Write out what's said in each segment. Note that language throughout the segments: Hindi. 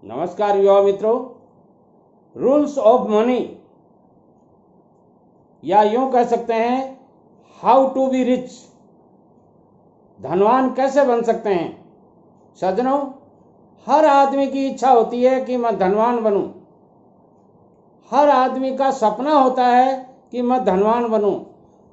नमस्कार युवा मित्रों, रूल्स ऑफ मनी या यूं कह सकते हैं हाउ टू बी रिच, धनवान कैसे बन सकते हैं। सज्जनों, हर आदमी की इच्छा होती है कि मैं धनवान बनूं। हर आदमी का सपना होता है कि मैं धनवान बनूं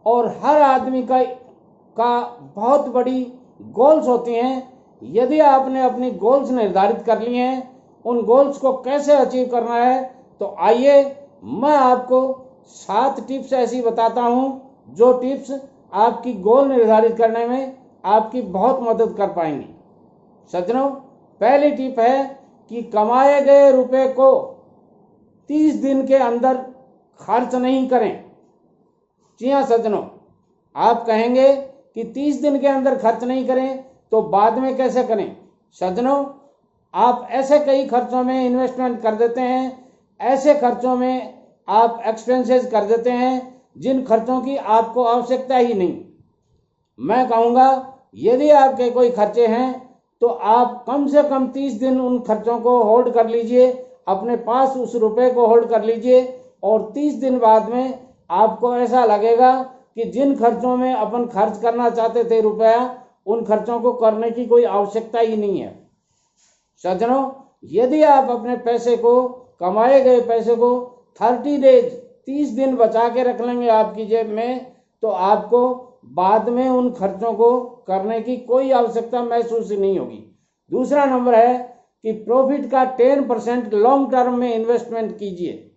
और हर आदमी का बहुत बड़ी गोल्स होती हैं। यदि आपने अपनी गोल्स निर्धारित कर लिए हैं, उन गोल्स को कैसे अचीव करना है, तो आइए मैं आपको 7 टिप्स ऐसी बताता हूं जो टिप्स आपकी गोल निर्धारित करने में आपकी बहुत मदद कर पाएंगी। सज्जनों, पहली टिप है कि कमाए गए रुपए को 30 दिन के अंदर खर्च नहीं करें। जी हाँ सज्जनों, आप कहेंगे कि 30 दिन के अंदर खर्च नहीं करें तो बाद में कैसे करें। सज्जनों, आप ऐसे कई खर्चों में इन्वेस्टमेंट कर देते हैं, ऐसे खर्चों में आप एक्सपेंसेस कर देते हैं जिन खर्चों की आपको आवश्यकता ही नहीं। मैं कहूँगा यदि आपके कोई खर्चे हैं तो आप कम से कम 30 दिन उन खर्चों को होल्ड कर लीजिए, अपने पास उस रुपए को होल्ड कर लीजिए और 30 दिन बाद में आपको ऐसा लगेगा कि जिन खर्चों में अपन खर्च करना चाहते थे रुपया, उन खर्चों को करने की कोई आवश्यकता ही नहीं है। सज्जनों, यदि आप अपने पैसे को, कमाए गए पैसे को 30 डेज 30 दिन बचा के रख लेंगे आपकी जेब में, तो आपको बाद में उन खर्चों को करने की कोई आवश्यकता महसूस ही नहीं होगी। दूसरा नंबर है कि प्रॉफिट का 10% लॉन्ग टर्म में इन्वेस्टमेंट कीजिए।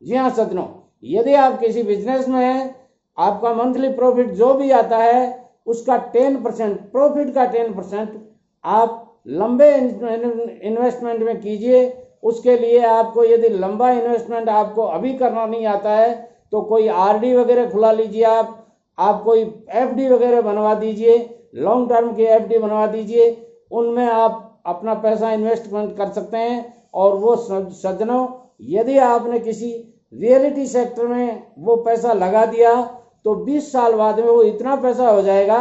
जी हाँ सज्जनों, यदि आप किसी बिजनेस में हैं, आपका मंथली प्रॉफिट जो भी आता है उसका 10%, प्रॉफिट का 10% आप लंबे इन्वेस्टमेंट में कीजिए। उसके लिए आपको, यदि लंबा इन्वेस्टमेंट आपको अभी करना नहीं आता है, तो कोई आरडी वगैरह खुला लीजिए, आप कोई एफडी वगैरह बनवा दीजिए, लॉन्ग टर्म की एफडी बनवा दीजिए। उनमें आप अपना पैसा इन्वेस्टमेंट कर सकते हैं। और वो सज्जनों, यदि आपने किसी रियलिटी सेक्टर में वो पैसा लगा दिया तो 20 साल बाद में वो इतना पैसा हो जाएगा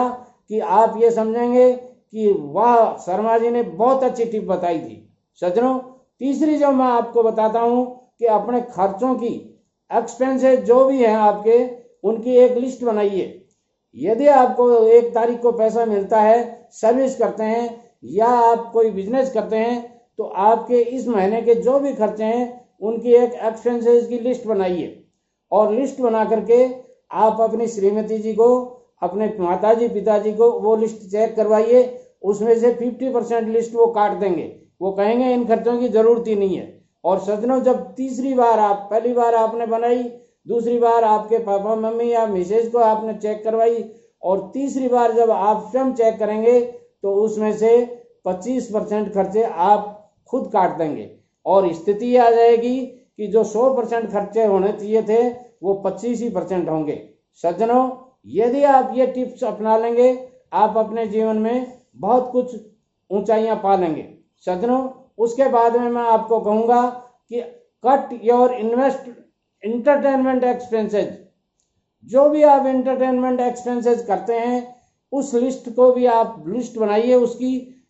कि आप ये समझेंगे कि वाह, शर्मा जी ने बहुत अच्छी टिप बताई थी। सज्जनों, तीसरी जो मैं आपको बताता हूं कि अपने खर्चों की, एक्सपेंसेस जो भी हैं आपके, उनकी एक लिस्ट बनाइए। यदि आपको 1 तारीख को पैसा मिलता है, सर्विस करते हैं या आप कोई बिजनेस करते हैं, तो आपके इस महीने के जो भी खर्चे हैं उनकी एक एक्सपेंसेस की लिस्ट बनाइए। और लिस्ट बना करके आप अपनी श्रीमती जी को, अपने माताजी पिताजी को वो लिस्ट चेक करवाइए। उसमें से 50% लिस्ट वो काट देंगे, वो कहेंगे इन खर्चों की जरूरत ही नहीं है। और सज्जनों, जब तीसरी बार आप, पहली बार आपने बनाई, दूसरी बार आपके पापा मम्मी या मिसेज को आपने चेक करवाई, और तीसरी बार जब आप स्वयं चेक करेंगे तो उसमें से 25% खर्चे आप खुद काट देंगे और स्थिति आ जाएगी कि जो 100% खर्चे होने चाहिए थे वो 25% होंगे। सज्जनों, यदि आप ये टिप्स अपना लेंगे, आप अपने जीवन में बहुत कुछ ऊंचाइयां पा लेंगे। सज्जनों, उसके बाद में मैं आपको कहूंगा कि कट योर इंटरटेनमेंट एक्सपेंसेस। जो भी आप इंटरटेनमेंट एक्सपेंसेस करते हैं, उस लिस्ट को भी आप लिस्ट बनाइए,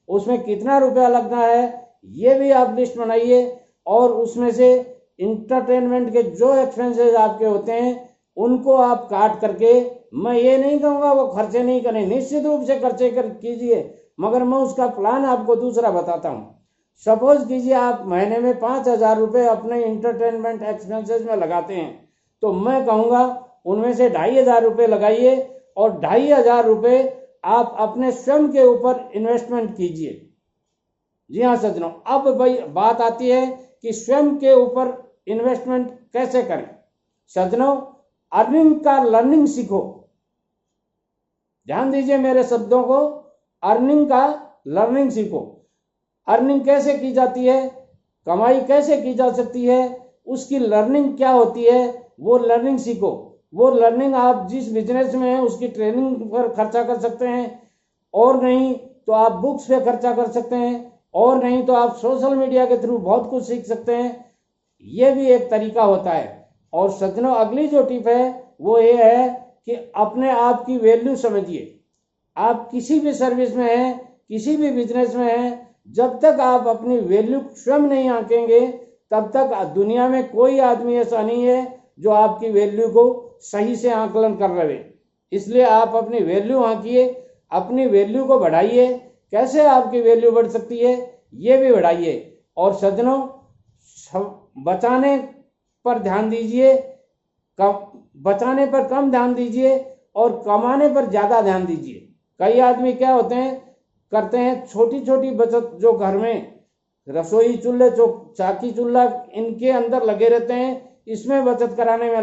उसमें कितना रुपया लगना है ये भी आप लिस्ट बनाइए। और उसमें से इंटरटेनमेंट के जो एक्सपेंसेस आपके होते हैं उनको आप काट करके, मैं ये नहीं कहूँगा वो खर्चे नहीं करें, निश्चित रूप से खर्चे कीजिए, मगर मैं उसका प्लान आपको दूसरा बताता हूँ। सपोज कीजिए आप महीने में 5,000 रुपये अपने इंटरटेनमेंट एक्सपेंसेस में लगाते हैं, तो मैं कहूँगा उनमें से 2,500 रुपये लगाइए और 2,500 रुपये आप अपने स्वयं के ऊपर इन्वेस्टमेंट कीजिए। जी हाँ सज्जनों, अब भाई बात आती है कि स्वयं के ऊपर इन्वेस्टमेंट कैसे करें। सज्जनों, अर्निंग का लर्निंग सीखो। ध्यान दीजिए मेरे शब्दों को, अर्निंग का लर्निंग सीखो। अर्निंग कैसे की जाती है, कमाई कैसे की जा सकती है, उसकी लर्निंग क्या होती है, वो लर्निंग सीखो। वो लर्निंग आप जिस बिजनेस में है उसकी ट्रेनिंग पर खर्चा कर सकते हैं, और नहीं तो आप बुक्स पे खर्चा कर सकते हैं, और नहीं तो आप सोशल मीडिया के थ्रू बहुत कुछ सीख सकते हैं। ये भी एक तरीका होता है। और सज्जनों, अगली जो टिप है वो ये है कि अपने आप की वैल्यू समझिए। आप किसी भी सर्विस में हैं, किसी भी बिजनेस में हैं, जब तक आप अपनी वैल्यू स्वयं नहीं आंकेंगे तब तक दुनिया में कोई आदमी ऐसा नहीं है जो आपकी वैल्यू को सही से आकलन कर रहे। इसलिए आप अपनी वैल्यू आंकिए, अपनी वैल्यू को बढ़ाइए। कैसे आपकी वैल्यू बढ़ सकती है ये भी बढ़ाइए। और सज्जनों, बचाने पर ध्यान दीजिए, बचाने पर कम ध्यान दीजिए और कमाने पर ज़्यादा ध्यान दीजिए। कई आदमी क्या करते हैं, छोटी छोटी बचत जो घर में रसोई चूल्हे, चाकी चूल्हा इनके अंदर लगे रहते हैं, इसमें बचत कराने में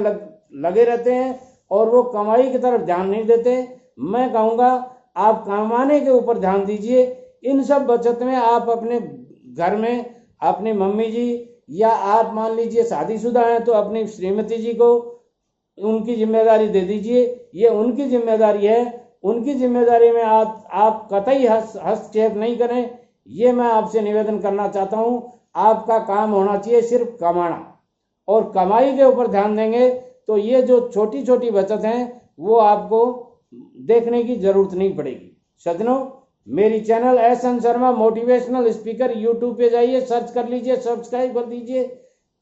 लगे रहते हैं और वो कमाई की तरफ ध्यान नहीं देते। मैं कहूँगा आप कमाने के ऊपर ध्यान दीजिए। इन सब बचत में आप अपने घर में अपनी मम्मी जी या आप मान लीजिए शादीशुदा हैं तो अपनी श्रीमती जी को उनकी जिम्मेदारी दे दीजिए। ये उनकी जिम्मेदारी है, उनकी जिम्मेदारी में आप कतई हस्तक्षेप नहीं करें। ये मैं आपसे निवेदन करना चाहता हूँ। आपका काम होना चाहिए सिर्फ कमाना, और कमाई के ऊपर ध्यान देंगे तो ये जो छोटी छोटी बचत हैं वो आपको देखने की जरूरत नहीं पड़ेगी। सज्जनों, मेरी channel SN. Sharma motivational speaker YouTube पे जाइए, सर्च कर लीजिए, सब्सक्राइब कर दीजिए।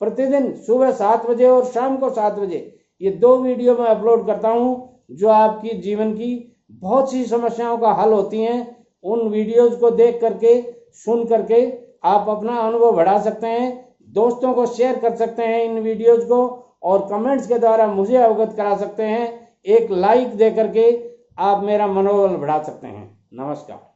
प्रतिदिन सुबह 7 बजे और शाम को 7 बजे ये 2 वीडियो मैं अपलोड करता हूँ जो आपकी जीवन की बहुत सी समस्याओं का हल होती हैं। उन वीडियोज को देख करके, सुन करके आप अपना अनुभव बढ़ा सकते हैं, दोस्तों को शेयर कर सकते हैं इन वीडियोज को, और कमेंट्स के द्वारा मुझे अवगत करा सकते हैं। एक लाइक दे करके आप मेरा मनोबल बढ़ा सकते हैं। नमस्कार।